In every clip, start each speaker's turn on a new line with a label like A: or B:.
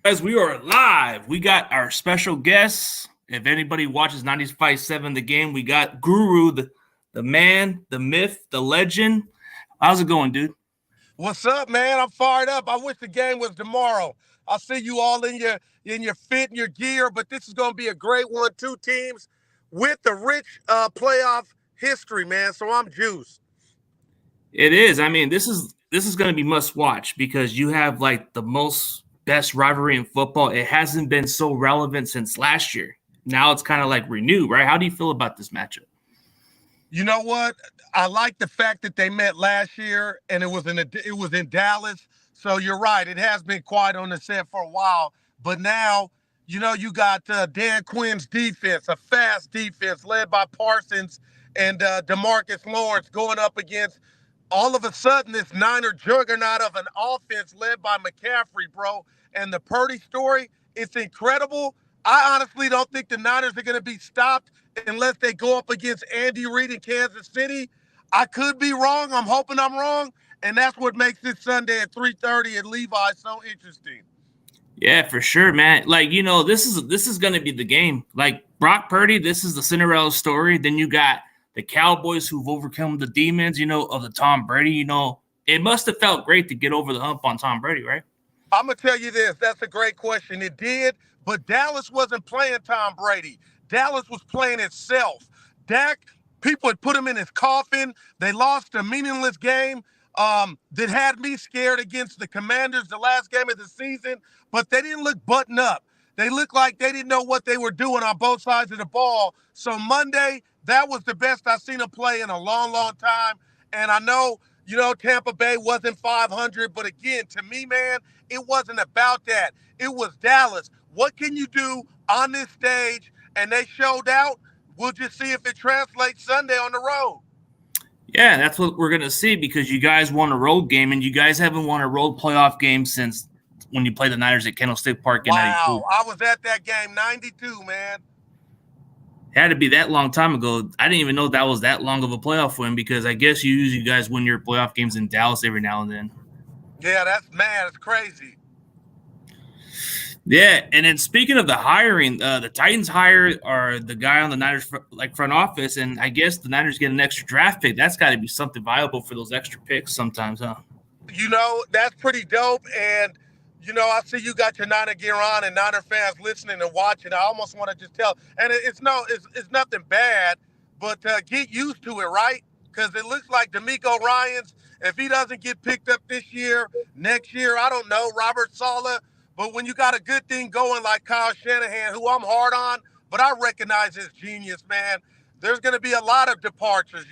A: Guys, we are live. We got our special guests. If anybody watches 95.7 The Game, we got Guru, the man, the myth, the legend. How's it going, dude?
B: What's up, man? I'm fired up. I wish the game was tomorrow. I see you all in your fit and your gear, but this is going to be a great one. Two teams with the rich playoff history, man. So I'm juiced.
A: It is. I mean, this is going to be must watch because you have like the most best rivalry in football. It hasn't been so relevant since last year. Now it's kind of like renewed, right? How do you feel about this matchup?
B: You know what? I like the fact that they met last year, and it was in Dallas. So you're right; it has been quiet on the set for a while. But now, you got Dan Quinn's defense, a fast defense led by Parsons and DeMarcus Lawrence, going up against all of a sudden this Niner juggernaut of an offense led by McCaffrey, bro. And the Purdy story, it's incredible. I honestly don't think the Niners are going to be stopped unless they go up against Andy Reid in Kansas City. I could be wrong. I'm hoping I'm wrong. And that's what makes this Sunday at 3:30 at Levi so interesting.
A: Yeah, for sure, man. Like, this is going to be the game. Like Brock Purdy, this is the Cinderella story. Then you got the Cowboys who've overcome the demons, of the Tom Brady. It must have felt great to get over the hump on Tom Brady, right?
B: I'm going to tell you this. That's a great question. It did, but Dallas wasn't playing Tom Brady. Dallas was playing itself. Dak, people had put him in his coffin. They lost a meaningless game that had me scared against the Commanders the last game of the season, but they didn't look buttoned up. They looked like they didn't know what they were doing on both sides of the ball. So Monday, that was the best I've seen them play in a long, long time. And I know, Tampa Bay wasn't 500, but again, to me, man, it wasn't about that. It was Dallas. What can you do on this stage? And they showed out. We'll just see if it translates Sunday on the road.
A: Yeah, that's what we're going to see because you guys won a road game, and you guys haven't won a road playoff game since when you played the Niners at Candlestick Park in 92.
B: Wow, I was at that game, 92, man.
A: It had to be that long time ago. I didn't even know that was that long of a playoff win because I guess you guys win your playoff games in Dallas every now and then.
B: Yeah, it's crazy.
A: Yeah, and then speaking of the hiring, the Titans hire are the guy on the Niners front office, and I guess the Niners get an extra draft pick. That's got to be something viable for those extra picks sometimes, huh?
B: That's pretty dope. And I see you got your Niner gear on, and Niner fans listening and watching. I almost want to just tell, and it's nothing bad, but get used to it, right? Because it looks like D'Amico Ryans, if he doesn't get picked up this year, next year, I don't know, Robert Saleh. But when you got a good thing going like Kyle Shanahan, who I'm hard on, but I recognize his genius, man, there's going to be a lot of departures,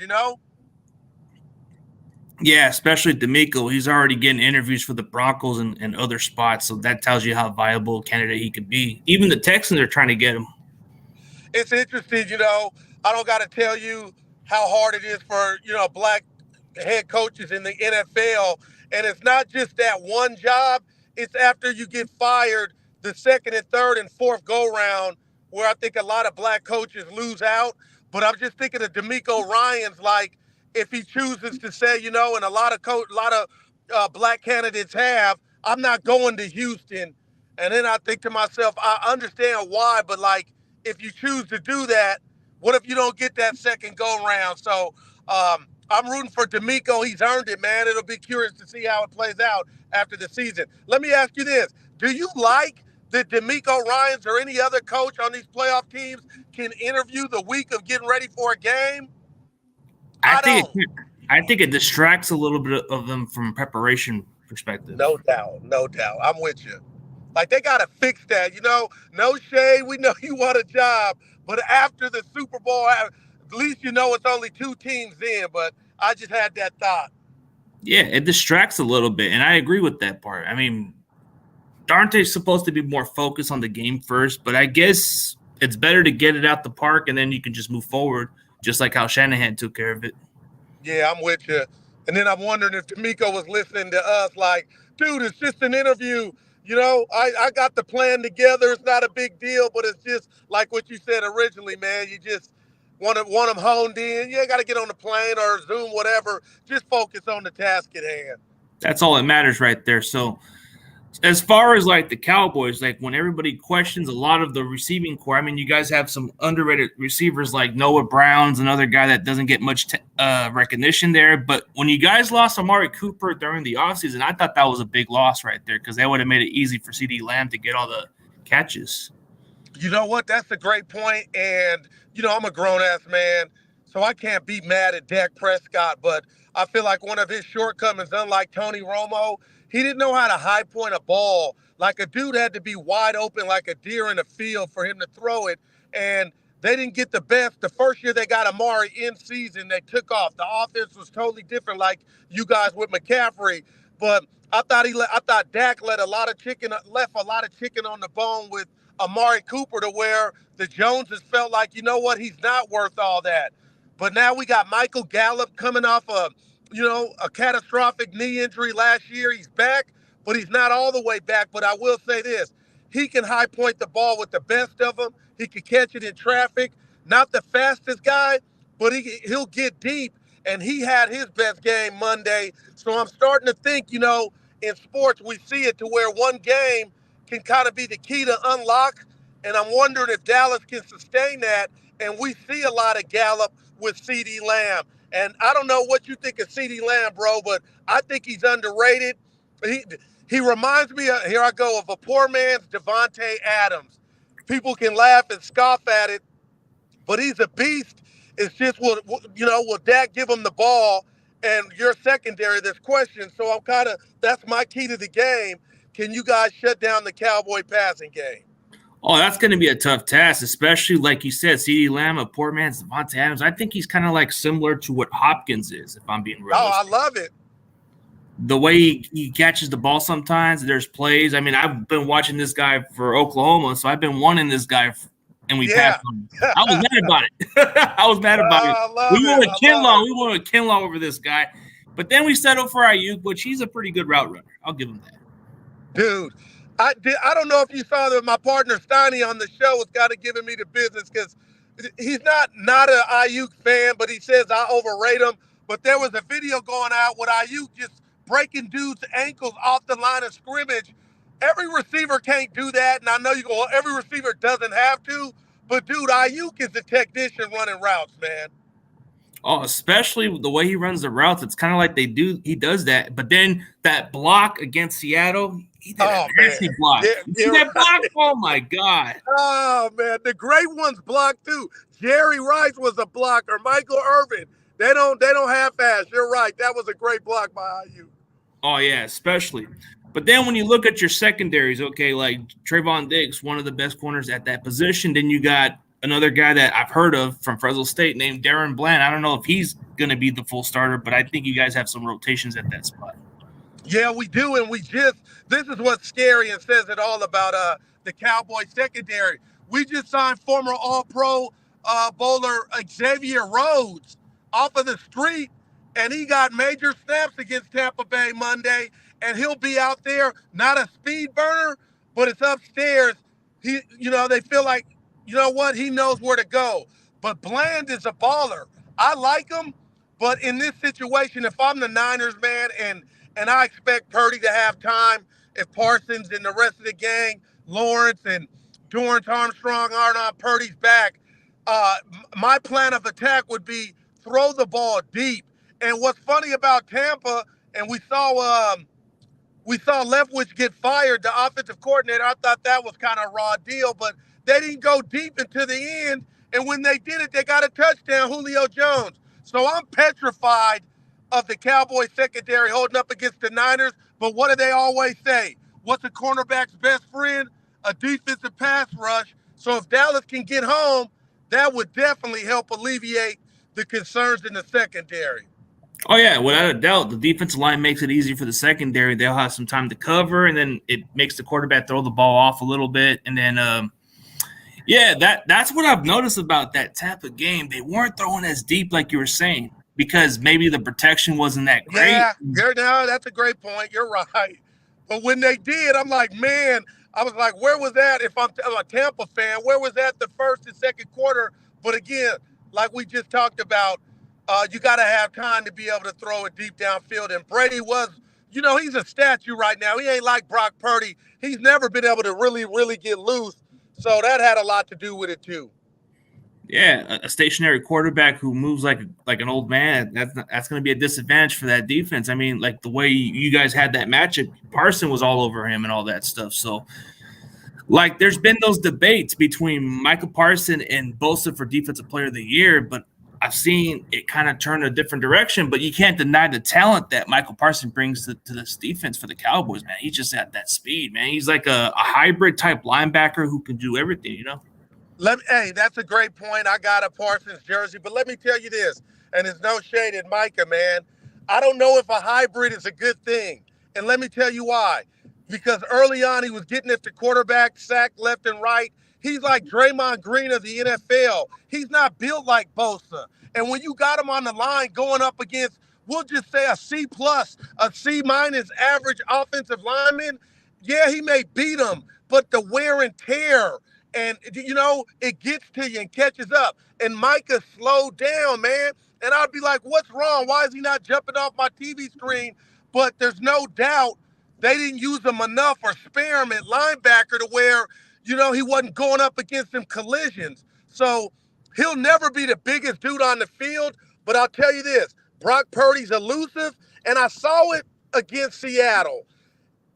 A: Yeah, especially D'Amico. He's already getting interviews for the Broncos and other spots, so that tells you how viable a candidate he could be. Even the Texans are trying to get him.
B: It's interesting, I don't got to tell you how hard it is for, black head coaches in the NFL. And it's not just that one job. It's after you get fired the second and third and fourth go-round where I think a lot of black coaches lose out. But I'm just thinking of D'Amico Ryans, like, if he chooses to say, and a lot of black candidates have, I'm not going to Houston. And then I think to myself, I understand why, but like, if you choose to do that, what if you don't get that second go round? So I'm rooting for D'Amico. He's earned it, man. It'll be curious to see how it plays out after the season. Let me ask you this. Do you like that D'Amico Ryans or any other coach on these playoff teams can interview the week of getting ready for a game?
A: I think it distracts a little bit of them from preparation perspective.
B: No doubt. I'm with you. Like, they got to fix that. No shade. We know you want a job. But after the Super Bowl, at least it's only two teams in. But I just had that thought.
A: Yeah, it distracts a little bit. And I agree with that part. I mean, Dante's supposed to be more focused on the game first. But I guess it's better to get it out the park and then you can just move forward, just like how Shanahan took care of it.
B: Yeah, I'm with you. And then I'm wondering if D'Amico was listening to us like, dude, it's just an interview. I got the plan together. It's not a big deal, but it's just like what you said originally, man. You just want them honed in. You ain't got to get on the plane or Zoom, whatever. Just focus on the task at hand.
A: That's all that matters right there. So As far as like the Cowboys, like when everybody questions a lot of the receiving core, I mean, you guys have some underrated receivers like Noah Brown's another guy that doesn't get much recognition there. But when you guys lost Amari Cooper during the offseason, I thought that was a big loss right there because that would have made it easy for CeeDee Lamb to get all the catches.
B: You know what? That's a great point. And, I'm a grown ass man, so I can't be mad at Dak Prescott. But I feel like one of his shortcomings, unlike Tony Romo, he didn't know how to high point a ball. Like a dude had to be wide open like a deer in the field for him to throw it. And they didn't get the best. The first year they got Amari in season, they took off. The offense was totally different, like you guys with McCaffrey. But I thought Dak left a lot of chicken on the bone with Amari Cooper to where the Joneses felt like, you know what, he's not worth all that. But now we got Michael Gallup coming off a catastrophic knee injury last year. He's back, but he's not all the way back. But I will say this. He can high point the ball with the best of them. He can catch it in traffic. Not the fastest guy, but he'll get deep. And he had his best game Monday. So I'm starting to think, in sports, we see it to where one game can kind of be the key to unlock. And I'm wondering if Dallas can sustain that. And we see a lot of Gallup with CeeDee Lamb. And I don't know what you think of CeeDee Lamb, bro, but I think he's underrated. He reminds me, here I go, of a poor man's Devontae Adams. People can laugh and scoff at it, but he's a beast. It's just, will Dak give him the ball? And your secondary, there's questions. So that's my key to the game. Can you guys shut down the Cowboy passing game?
A: Oh, that's going to be a tough task, especially like you said, CeeDee Lamb, a poor man's Devontae Adams. I think he's kind of like similar to what Hopkins is, if I'm being realistic.
B: Oh, I love it.
A: The way he catches the ball sometimes, there's plays. I mean, I've been watching this guy for Oklahoma, so I've been wanting this guy, and we passed him. I was mad about it. I was mad about it. We wanted Kinlaw. We wanted Kinlaw over this guy. But then we settled for Ayuk, which he's a pretty good route runner. I'll give him that.
B: Dude. I don't know if you saw that my partner Steiny on the show was kind of giving me the business because he's not an Ayuk fan, but he says I overrate him. But there was a video going out with Ayuk just breaking dudes' ankles off the line of scrimmage. Every receiver can't do that, and I know you go, well, every receiver doesn't have to. But, dude, Ayuk is a technician running routes, man.
A: Oh, especially the way he runs the routes. It's kind of like he does that. But then that block against Seattle – he did a nasty block. You see that block? Oh, my God.
B: Oh, man. The great ones blocked, too. Jerry Rice was a blocker. Michael Irvin. They don't half-ass. You're right. That was a great block by IU.
A: Oh, yeah, especially. But then when you look at your secondaries, okay, like Trayvon Diggs, one of the best corners at that position. Then you got another guy that I've heard of from Fresno State named Darren Bland. I don't know if he's going to be the full starter, but I think you guys have some rotations at that spot.
B: Yeah, we do, and this is what's scary and says it all about the Cowboys secondary. We just signed former All-Pro bowler Xavier Rhodes off of the street, and he got major snaps against Tampa Bay Monday, and he'll be out there, not a speed burner, but it's upstairs. They feel like, you know what, he knows where to go. But Bland is a baller. I like him, but in this situation, if I'm the Niners, man, and I expect Purdy to have time if Parsons and the rest of the gang, Lawrence and Dorrance Armstrong aren't on Purdy's back. My plan of attack would be throw the ball deep. And what's funny about Tampa, and we saw Leftwich get fired, the offensive coordinator. I thought that was kind of a raw deal, but they didn't go deep into the end. And when they did it, they got a touchdown, Julio Jones. So I'm petrified of the Cowboys secondary holding up against the Niners. But what do they always say? What's a cornerback's best friend? A defensive pass rush. So if Dallas can get home, that would definitely help alleviate the concerns in the secondary.
A: Oh, yeah, without a doubt. The defensive line makes it easy for the secondary. They'll have some time to cover, and then it makes the quarterback throw the ball off a little bit. And then, that's what I've noticed about that Tampa game. They weren't throwing as deep like you were saying, because maybe the protection wasn't that great.
B: Yeah, that's a great point. You're right. But when they did, I'm like, man, I was like, where was that? If I'm a Tampa fan, where was that the first and second quarter? But again, like we just talked about, you got to have time to be able to throw it deep downfield. And Brady was, he's a statue right now. He ain't like Brock Purdy. He's never been able to really, really get loose. So that had a lot to do with it too.
A: Yeah, a stationary quarterback who moves like an old man, that's going to be a disadvantage for that defense. I mean, like the way you guys had that matchup, Parson was all over him and all that stuff. So, like, there's been those debates between Michael Parson and Bosa for Defensive Player of the Year, but I've seen it kind of turn a different direction. But you can't deny the talent that Michael Parson brings to this defense for the Cowboys, man. He just had that speed, man. He's like a hybrid type linebacker who can do everything,
B: Hey, that's a great point. I got a Parsons jersey, but let me tell you this, and it's no shade at Micah, man. I don't know if a hybrid is a good thing, and let me tell you why. Because early on, he was getting at the quarterback, sacked left and right. He's like Draymond Green of the NFL. He's not built like Bosa. And when you got him on the line going up against, we'll just say a C plus, a C minus average offensive lineman, yeah, he may beat him, but the wear and tear, and it gets to you and catches up. And Micah slowed down, man. And I'd be like, what's wrong? Why is he not jumping off my TV screen? But there's no doubt they didn't use him enough or spare him at linebacker to where, he wasn't going up against them collisions. So he'll never be the biggest dude on the field. But I'll tell you this, Brock Purdy's elusive. And I saw it against Seattle.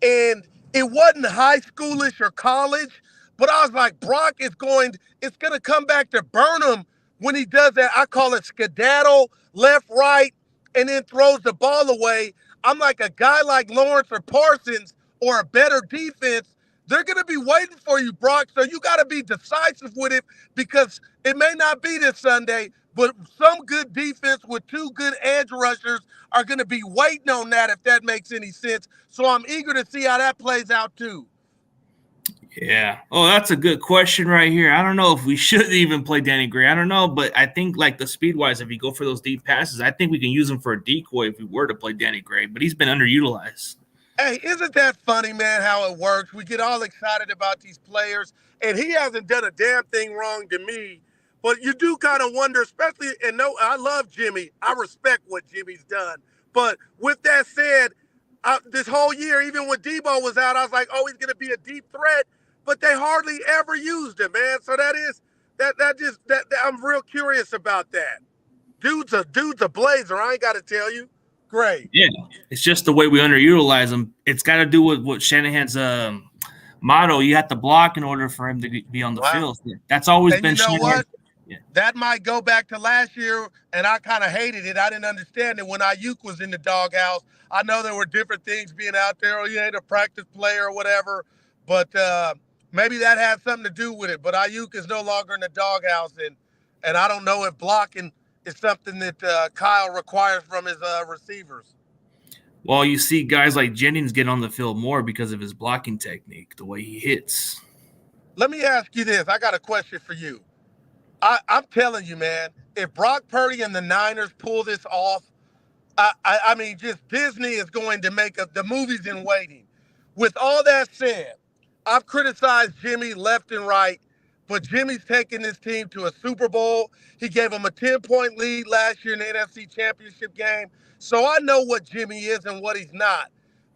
B: And it wasn't high schoolish or college, but I was like, Brock it's going to come back to burn him when he does that. I call it skedaddle, left, right, and then throws the ball away. I'm like, a guy like Lawrence or Parsons or a better defense, they're going to be waiting for you, Brock. So you got to be decisive with it, because it may not be this Sunday, but some good defense with two good edge rushers are going to be waiting on that, if that makes any sense. So I'm eager to see how that plays out too.
A: Yeah. Oh, that's a good question right here. I don't know if we should even play Danny Gray. I don't know, but I think like the speed-wise, if you go for those deep passes, I think we can use him for a decoy if we were to play Danny Gray, but he's been underutilized.
B: Hey, isn't that funny, man, how it works? We get all excited about these players, and he hasn't done a damn thing wrong to me. But you do kind of wonder, especially, and no, I love Jimmy. I respect what Jimmy's done. But with that said, this whole year, even when Debo was out, I was like, oh, he's going to be a deep threat. But they hardly ever used him, man. So I'm real curious about that. Dude's a blazer. I ain't got to tell you. Great.
A: Yeah, it's just the way we underutilize him. It's got to do with what Shanahan's motto. You have to block in order for him to be on the field. That's always been.
B: You know what? Yeah. That might go back to last year, and I kind of hated it. I didn't understand it when Ayuk was in the doghouse. I know there were different things being out there. Oh, you ain't a practice player or whatever, but maybe that had something to do with it. But Ayuk is no longer in the doghouse, and I don't know if blocking is something that Kyle requires from his receivers.
A: Well, you see guys like Jennings get on the field more because of his blocking technique, the way he hits.
B: Let me ask you this. I got a question for you. I'm telling you, man, if Brock Purdy and the Niners pull this off, I mean, just Disney is going to make the movies in waiting. With all that said, I've criticized Jimmy left and right, but Jimmy's taken this team to a Super Bowl. He gave them a 10-point lead last year in the NFC Championship game. So I know what Jimmy is and what he's not.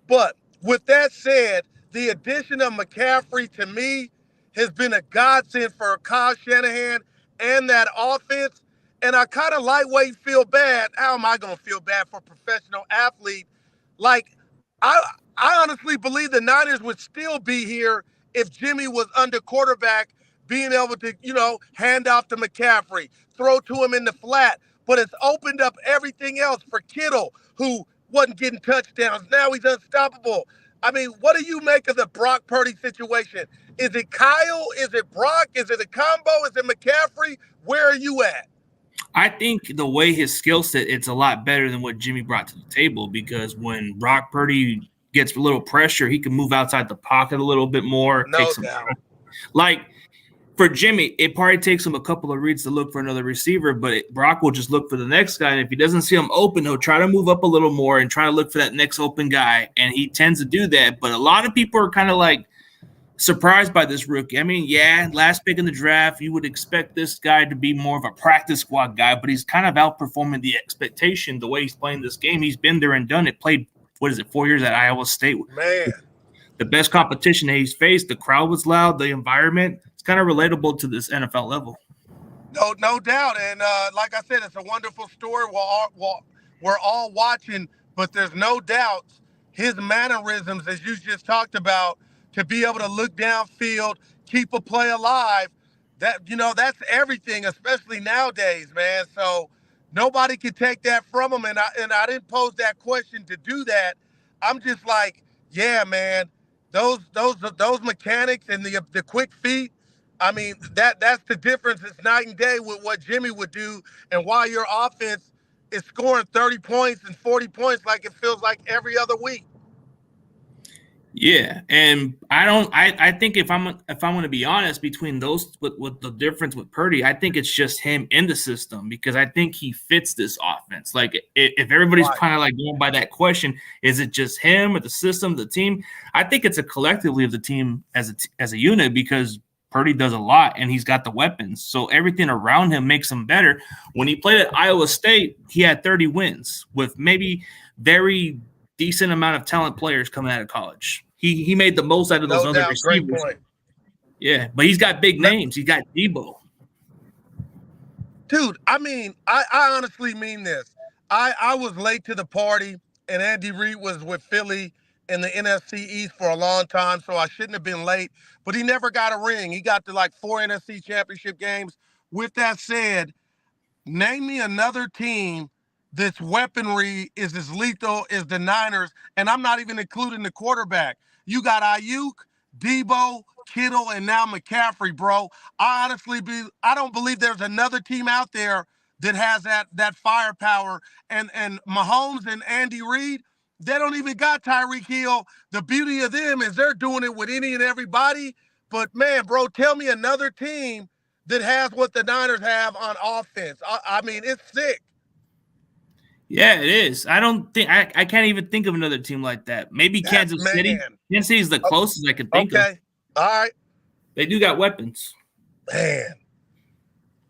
B: But with that said, the addition of McCaffrey to me has been a godsend for Kyle Shanahan and that offense. And I kind of lightweight feel bad. How am I going to feel bad for a professional athlete? Like, I honestly believe the Niners would still be here if Jimmy was under quarterback, being able to, hand off to McCaffrey, throw to him in the flat. But it's opened up everything else for Kittle, who wasn't getting touchdowns. Now he's unstoppable. I mean, what do you make of the Brock Purdy situation? Is it Kyle? Is it Brock? Is it a combo? Is it McCaffrey? Where are you at?
A: I think the way his skill set, it's a lot better than what Jimmy brought to the table, because when Brock Purdy gets a little pressure, he can move outside the pocket a little bit more.
B: No doubt.
A: Like, for Jimmy, it probably takes him a couple of reads to look for another receiver, but Brock will just look for the next guy. And if he doesn't see him open, he'll try to move up a little more and try to look for that next open guy. And he tends to do that. But a lot of people are kind of like surprised by this rookie. I mean, yeah, last pick in the draft, you would expect this guy to be more of a practice squad guy, but he's kind of outperforming the expectation the way he's playing this game. He's been there and done it, played what is it, 4 years at Iowa State.
B: Man.
A: The best competition that he's faced, the crowd was loud, the environment, it's kind of relatable to this NFL level.
B: No doubt. And like I said, it's a wonderful story. We're all watching, but there's no doubt his mannerisms, as you just talked about, to be able to look downfield, keep a play alive, that's everything, especially nowadays, man. So nobody can take that from him. And I didn't pose that question to do that. I'm just like, yeah, man, those mechanics and the quick feet. I mean, that's the difference. It's night and day with what Jimmy would do and why your offense is scoring 30 points and 40 points like it feels like every other week.
A: Yeah, and I think if I'm going to be honest, between those with the difference with Purdy, I think it's just him in the system, because I think he fits this offense. Like, if everybody's kind of like going by that question, is it just him or the system, the team? I think it's a collectively of the team as a unit, because Purdy does a lot and he's got the weapons. So everything around him makes him better. When he played at Iowa State, he had 30 wins with maybe very decent amount of talent players coming out of college. He made the most out of those other receivers.
B: Great point.
A: Yeah, but he's got big names. He got Debo.
B: Dude, I mean, I honestly mean this. I was late to the party, and Andy Reid was with Philly in the NFC East for a long time, so I shouldn't have been late. But he never got a ring. He got to like 4 NFC championship games. With that said, name me another team that's weaponry is as lethal as the Niners, and I'm not even including the quarterback. You got Ayuk, Debo, Kittle, and now McCaffrey, bro. I don't believe there's another team out there that has that firepower. And Mahomes and Andy Reid, they don't even got Tyreek Hill. The beauty of them is they're doing it with any and everybody. But man, bro, tell me another team that has what the Niners have on offense. I mean, it's sick.
A: Yeah, it is. I don't think I can't even think of another team like that. Maybe Kansas City. Kansas City is the closest I can think of.
B: Okay. All right.
A: They do got weapons.
B: Man.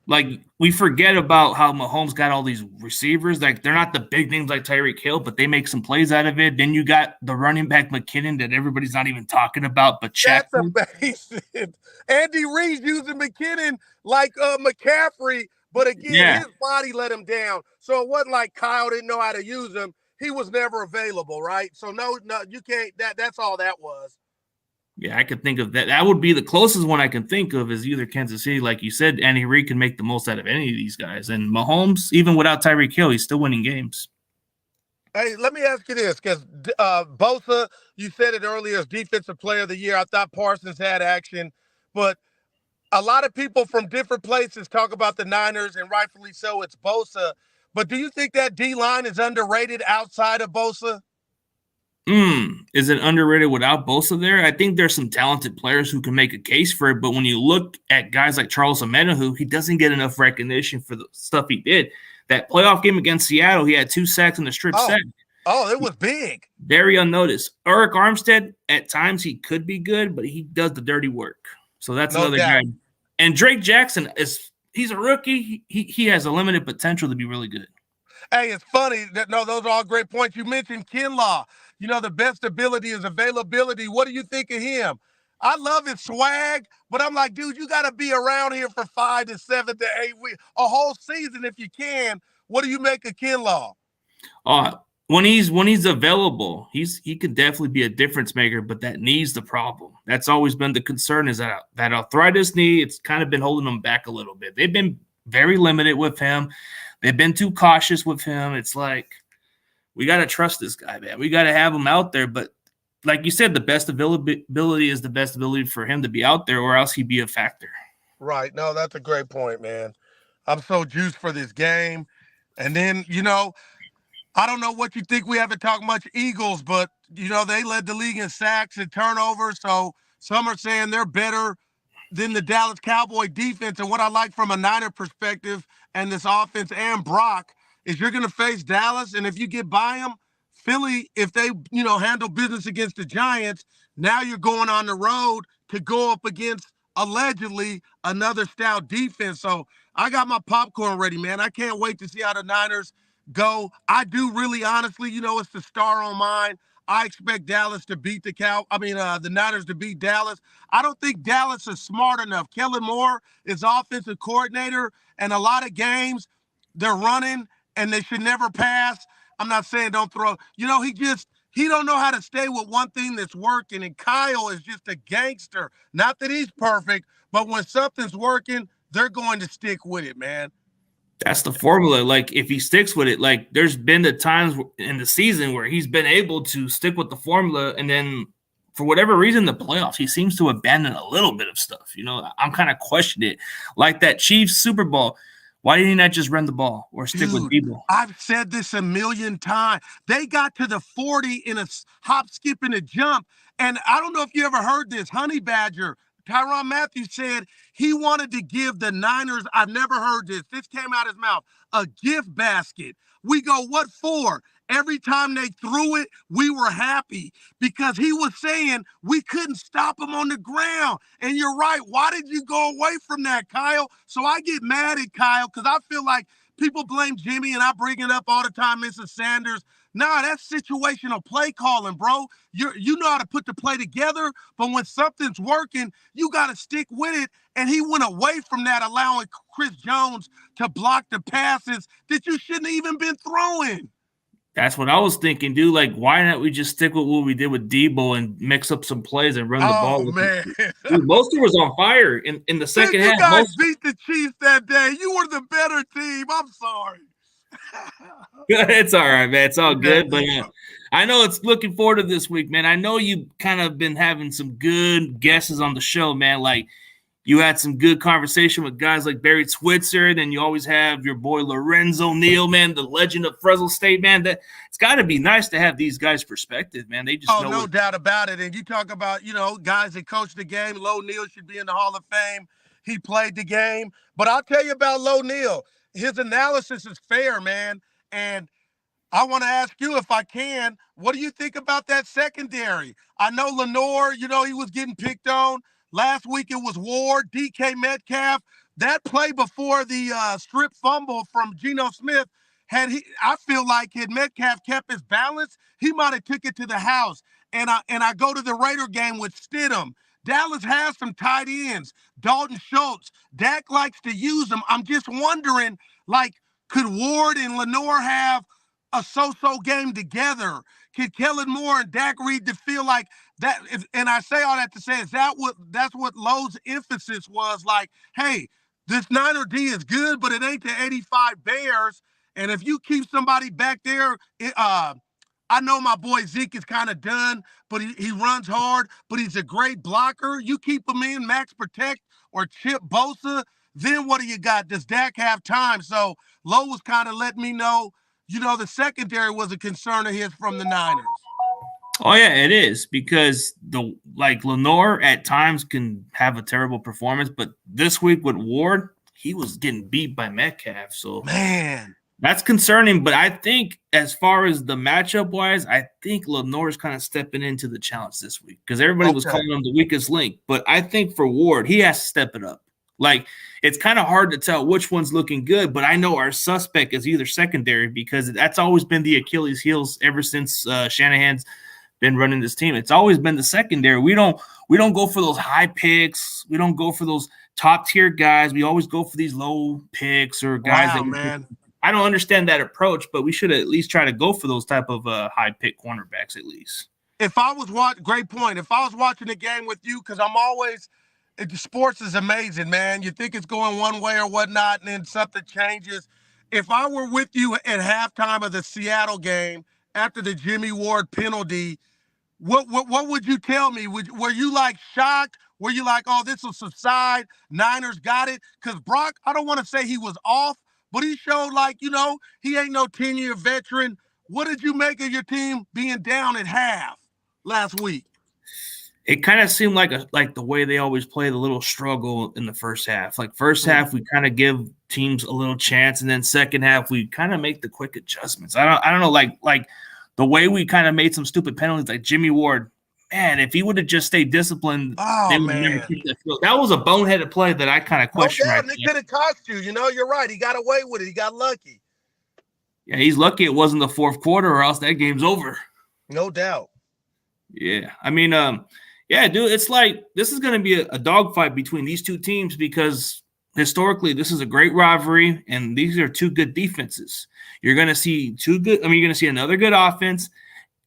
A: Like, we forget about how Mahomes got all these receivers. Like, they're not the big names like Tyreek Hill, but they make some plays out of it. Then you got the running back McKinnon that everybody's not even talking about, but check.
B: That's amazing. Andy Reid's using McKinnon like McCaffrey, but again, his body let him down. So it wasn't like Kyle didn't know how to use him. He was never available, right? So no, you can't. That's all that was.
A: Yeah, I could think of that. That would be the closest one I can think of, is either Kansas City, like you said. Andy Reid can make the most out of any of these guys. And Mahomes, even without Tyreek Hill, he's still winning games.
B: Hey, let me ask you this, because Bosa, you said it earlier, as Defensive Player of the Year. I thought Parsons had action, but a lot of people from different places talk about the Niners, and rightfully so, it's Bosa. But do you think that D-line is underrated outside of Bosa?
A: Is it underrated without Bosa there? I think there's some talented players who can make a case for it, but when you look at guys like Charles Omenihu, he doesn't get enough recognition for the stuff he did. That playoff game against Seattle, he had 2 sacks in the strip sack.
B: Oh, it was big.
A: Very unnoticed. Eric Armstead, at times he could be good, but he does the dirty work. So that's another guy. And Drake Jackson, he's a rookie. He has a limited potential to be really good.
B: Hey, it's funny. Those are all great points. You mentioned Kinlaw. You know, the best ability is availability. What do you think of him? I love his swag, but I'm like, dude, you got to be around here for 5 to 7 to 8 weeks, a whole season if you can. What do you make of Kinlaw?
A: When he's available, he could definitely be a difference maker, but that knee's the problem. That's always been the concern, is that arthritis knee. It's kind of been holding him back a little bit. They've been very limited with him. They've been too cautious with him. It's like, we got to trust this guy, man. We got to have him out there. But like you said, the best ability is the best ability for him to be out there, or else he'd be a factor.
B: Right. No, that's a great point, man. I'm so juiced for this game. And then, I don't know what you think. We haven't talked much Eagles, but, they led the league in sacks and turnovers. So some are saying they're better than the Dallas Cowboy defense. And what I like from a Niner perspective and this offense and Brock is you're going to face Dallas. And if you get by them, Philly, if they, handle business against the Giants, now you're going on the road to go up against allegedly another stout defense. So I got my popcorn ready, man. I can't wait to see how the Niners go. I do really honestly, it's the star on mine. I expect Dallas to beat the Niners to beat Dallas. I don't think Dallas is smart enough. Kellen Moore is offensive coordinator, and a lot of games they're running and they should never pass. I'm not saying don't throw. He don't know how to stay with one thing that's working. And Kyle is just a gangster. Not that he's perfect, but when something's working, they're going to stick with it, man.
A: That's the formula. Like, if he sticks with it, like, there's been the times in the season where he's been able to stick with the formula, and then for whatever reason, the playoffs, he seems to abandon a little bit of stuff. I'm kind of questioning it. Like that Chiefs Super Bowl, why didn't he not just run the ball or stick with Debo?
B: I've said this a million times. They got to the 40 in a hop, skip, and a jump. And I don't know if you ever heard this. Honey Badger, Tyrann Mathieu said he wanted to give the Niners, I've never heard this. This came out of his mouth, a gift basket. We go, what for? Every time they threw it, we were happy because he was saying we couldn't stop him on the ground. And you're right. Why did you go away from that, Kyle? So I get mad at Kyle because I feel like people blame Jimmy, and I bring it up all the time, Mrs. Sanders. Nah, that's situational play calling, bro. You know how to put the play together, but when something's working, you got to stick with it. And he went away from that, allowing Chris Jones to block the passes that you shouldn't have even been throwing.
A: That's what I was thinking, dude. Like, why not we just stick with what we did with Debo and mix up some plays and run the ball?
B: Oh, man.
A: Dude, Mostert was on fire in the second half.
B: You guys beat the Chiefs that day. You were the better team. I'm sorry.
A: It's all right, man. It's all good. But I know it's looking forward to this week, man. I know you kind of been having some good guesses on the show, man. Like, you had some good conversation with guys like Barry Switzer, and you always have your boy Lorenzo Neal, man, the legend of Fresno State, man. That it's got to be nice to have these guys' perspective, man. They just know
B: no doubt about it. And you talk about, guys that coached the game. Lo Neal should be in the Hall of Fame. He played the game. But I'll tell you about Lo Neal. His analysis is fair, man. And I want to ask you, if I can, what do you think about that secondary? I know Lenore, he was getting picked on. Last week it was Ward, DK Metcalf. That play before the strip fumble from Geno Smith, I feel like had Metcalf kept his balance, he might have took it to the house. And I go to the Raider game with Stidham. Dallas has some tight ends. Dalton Schultz. Dak likes to use them. I'm just wondering, like, could Ward and Lenore have a so-so game together? Could Kellen Moore and Dak Reed to feel like that? And I say all that to say, that's what Lowe's emphasis was, like, hey, this Niner D is good, but it ain't the 85 Bears. And if you keep somebody back there, I know my boy Zeke is kind of done, but he runs hard, but he's a great blocker. You keep him in, max protect, or Chip Bosa, then what do you got? Does Dak have time? So Lowe was kind of letting me know, the secondary was a concern of his from the Niners.
A: Oh, yeah, it is, because Lenore at times can have a terrible performance, but this week with Ward, he was getting beat by Metcalf. So,
B: man,
A: that's concerning. But I think as far as the matchup wise, I think Lenore's kind of stepping into the challenge this week, because everybody was calling him the weakest link. But I think for Ward, he has to step it up. Like, it's kind of hard to tell which one's looking good, but I know our suspect is either secondary, because that's always been the Achilles heels ever since Shanahan's been running this team. It's always been the secondary. We don't go for those high picks. We don't go for those top tier guys. We always go for these low picks or guys
B: man.
A: I don't understand that approach, but we should at least try to go for those type of high pick cornerbacks at least.
B: Great point. If I was watching the game with you, because I'm always – sports is amazing, man. You think it's going one way or whatnot, and then something changes. If I were with you at halftime of the Seattle game after the Jimmy Ward penalty, what would you tell me? Were you like shocked? Were you like, oh, this will subside, Niners got it? Because Brock, I don't want to say he was off, but he showed like, he ain't no 10-year veteran. What did you make of your team being down at half last week?
A: It kind of seemed like the way they always play, the little struggle in the first half. Like, first half, we kind of give teams a little chance, and then second half, we kind of make the quick adjustments. I don't know, like the way we kind of made some stupid penalties, like Jimmy Ward. Man, if he would have just stayed disciplined, they would never keep that field. That was a boneheaded play that I kind of questioned.
B: It could have cost you. You're right. He got away with it. He got lucky.
A: Yeah, he's lucky it wasn't the fourth quarter, or else that game's over.
B: No doubt.
A: Yeah, I mean, yeah, dude, it's like this is going to be a dogfight between these two teams because historically this is a great rivalry, and these are two good defenses. You're going to see you're going to see another good offense,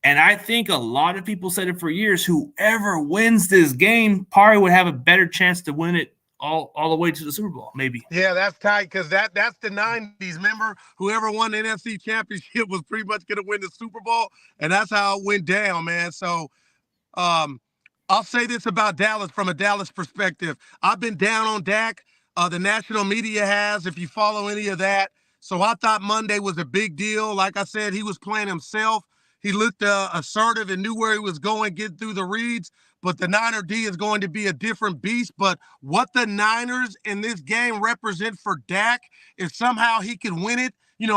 A: and I think a lot of people said it for years. Whoever wins this game probably would have a better chance to win it all the way to the Super Bowl, maybe.
B: Yeah, that's tight because that's the 90s. Remember, whoever won the NFC Championship was pretty much going to win the Super Bowl, and that's how it went down, man. So I'll say this about Dallas from a Dallas perspective. I've been down on Dak. The national media has, if you follow any of that. So I thought Monday was a big deal. Like I said, he was playing himself. He looked assertive and knew where he was going, getting through the reads. But the Niner D is going to be a different beast. But what the Niners in this game represent for Dak, if somehow he can win it,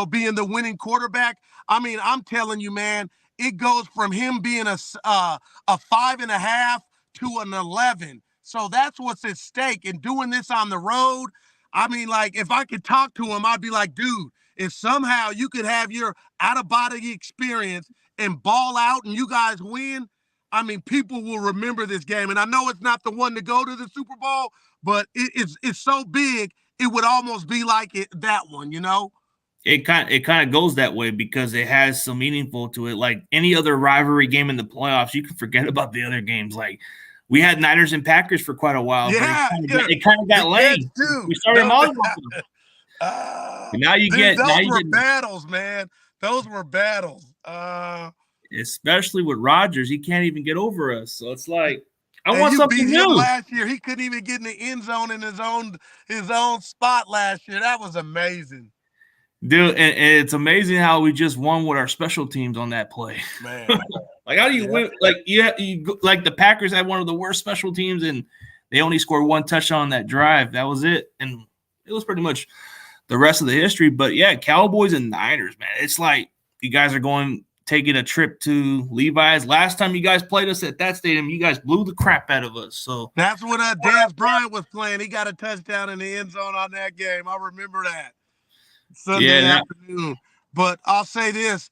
B: being the winning quarterback, I mean, I'm telling you, man, it goes from him being a 5.5 to an 11. So that's what's at stake. And doing this on the road, I mean, like, if I could talk to him, I'd be like, dude, if somehow you could have your out-of-body experience and ball out and you guys win, I mean, people will remember this game. And I know it's not the one to go to the Super Bowl, but it's so big, it would almost be like that one,
A: It kind of goes that way because it has some meaningful to it. Like any other rivalry game in the playoffs, you can forget about the other games. Like we had Niners and Packers for quite a while.
B: Yeah,
A: but it kind of got lame. We started all now you get
B: battles, man. Those were battles.
A: Especially with Rodgers, he can't even get over us. So it's like I want something
B: beat
A: new.
B: Him last year, he couldn't even get in the end zone in his own spot last year. That was amazing.
A: Dude, and it's amazing how we just won with our special teams on that play.
B: Man.
A: Like, how do you win? Like, like the Packers had one of the worst special teams, and they only scored one touchdown on that drive. That was it. And it was pretty much the rest of the history. But, yeah, Cowboys and Niners, man. It's like you guys are taking a trip to Levi's. Last time you guys played us at that stadium, you guys blew the crap out of us. So
B: that's when Dez Bryant was playing. He got a touchdown in the end zone on that game. I remember that. Sunday afternoon. But I'll say this,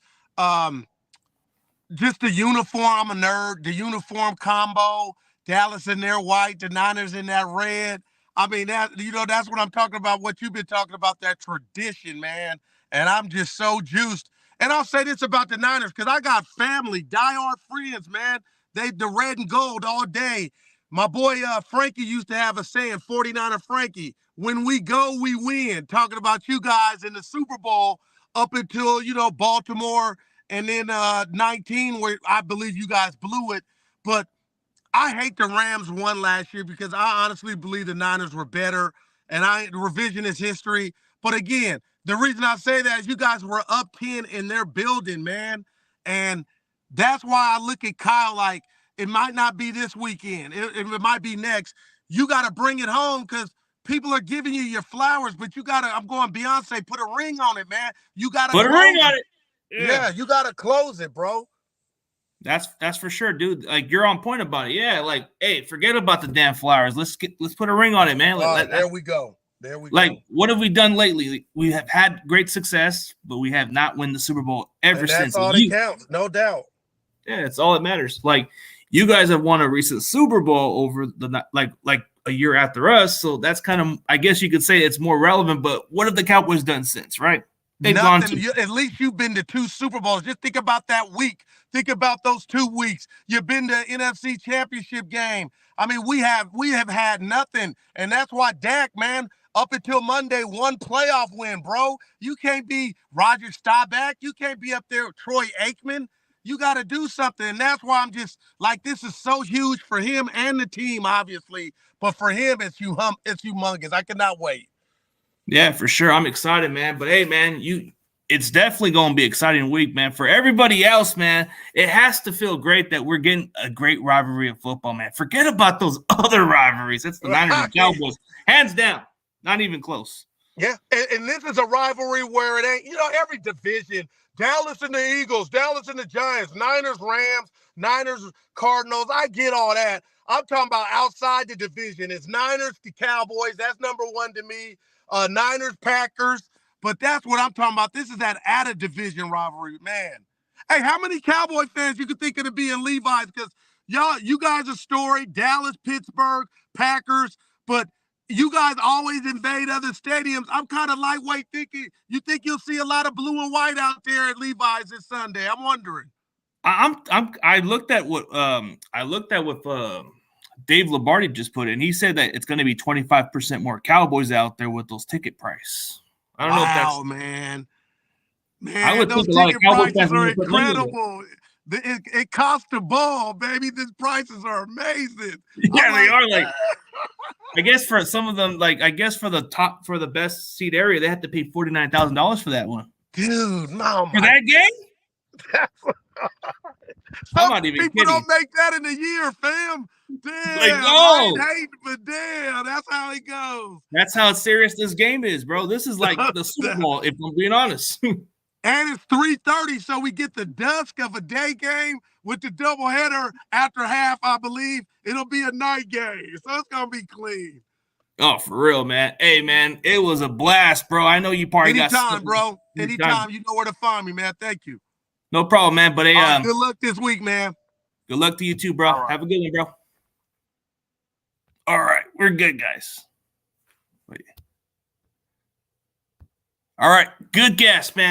B: just the uniform, I'm a nerd, the uniform combo, Dallas in their white, the Niners in that red. I mean, that's what I'm talking about, what you've been talking about, that tradition, man. And I'm just so juiced. And I'll say this about the Niners, because I got family, diehard friends, man. The red and gold all day. My boy Frankie used to have a saying, 49er Frankie, when we go, we win. Talking about you guys in the Super Bowl up until, Baltimore and then 19, where I believe you guys blew it. But I hate the Rams won last year because I honestly believe the Niners were better. And revisionist history. But again, the reason I say that is you guys were up 10 in their building, man. And that's why I look at Kyle like, it might not be this weekend. It might be next. You got to bring it home because people are giving you your flowers, but you got to, I'm going Beyonce, put a ring on it, man. You got to
A: put a ring on it.
B: Yeah, you got to close it, bro.
A: That's for sure, dude. Like, you're on point about it. Yeah, like, hey, forget about the damn flowers. Let's put a ring on it, man.
B: There we go.
A: Like, what have we done lately? We have had great success, but we have not won the Super Bowl ever since.
B: That's all that counts, no doubt.
A: Yeah, it's all that matters. Like, you guys have won a recent Super Bowl over like a year after us, so that's kind of, I guess you could say it's more relevant. But what have the Cowboys done since, right?
B: They've gone to. At least you've been to 2 Super Bowls. Just think about that week. Think about those 2 weeks. You've been to NFC Championship game. I mean, we have had nothing, and that's why Dak, man, up until Monday, 1 playoff win, bro. You can't be Roger Staubach. You can't be up there with Troy Aikman. You got to do something, and that's why I'm just like, this is so huge for him and the team, obviously, but for him, it's humongous. I cannot wait.
A: Yeah, for sure. I'm excited, man. But hey, man, it's definitely going to be an exciting week, man. For everybody else, man, it has to feel great that we're getting a great rivalry of football, man. Forget about those other rivalries. It's the Niners and Cowboys. Hands down. Not even close.
B: Yeah, and this is a rivalry where it ain't, every division, Dallas and the Eagles, Dallas and the Giants, Niners, Rams, Niners, Cardinals. I get all that. I'm talking about outside the division. It's Niners, the Cowboys. That's number 1 to me. Niners, Packers, But that's what I'm talking about. This is that added division rivalry, man. Hey, how many Cowboy fans you could think of to be in Levi's? Because you guys are storied, Dallas, Pittsburgh, Packers, but you guys always invade other stadiums. I'm kind of lightweight thinking. You think you'll see a lot of blue and white out there at Levi's this Sunday? I'm wondering.
A: I looked at what Dave Lombardi just put in. He said that it's going to be 25% more Cowboys out there with those ticket price. I don't know if that's
B: man.
A: I would
B: Those
A: think a lot of
B: ticket
A: Cowboy
B: prices
A: fans
B: are
A: would put money in it.
B: incredible. It costs a ball, baby. These prices are amazing.
A: Yeah, they are. Like, I guess for some of them, like I guess for the best seat area, they have to pay $49,000 for that one.
B: Dude, no,
A: for that game. I'm not even
B: people
A: kidding.
B: Don't make that in a year, fam. Damn,
A: Like, no.
B: I ain't hating, but damn, that's how it goes.
A: That's how serious this game is, bro. This is like the Super Bowl, if I'm being honest.
B: And it's 3:30, so we get the dusk of a day game with the doubleheader after half, I believe. It'll be a night game, so it's going to be clean.
A: Oh, for real, man. Hey, man, it was a blast, bro. I know you probably
B: Anytime, bro. Anytime. You know where to find me, man. Thank you.
A: No problem, man. But hey,
B: good luck this week, man.
A: Good luck to you too, bro. Right. Have a good one, bro. All right. We're good, guys. Wait. All right. Good guess, man.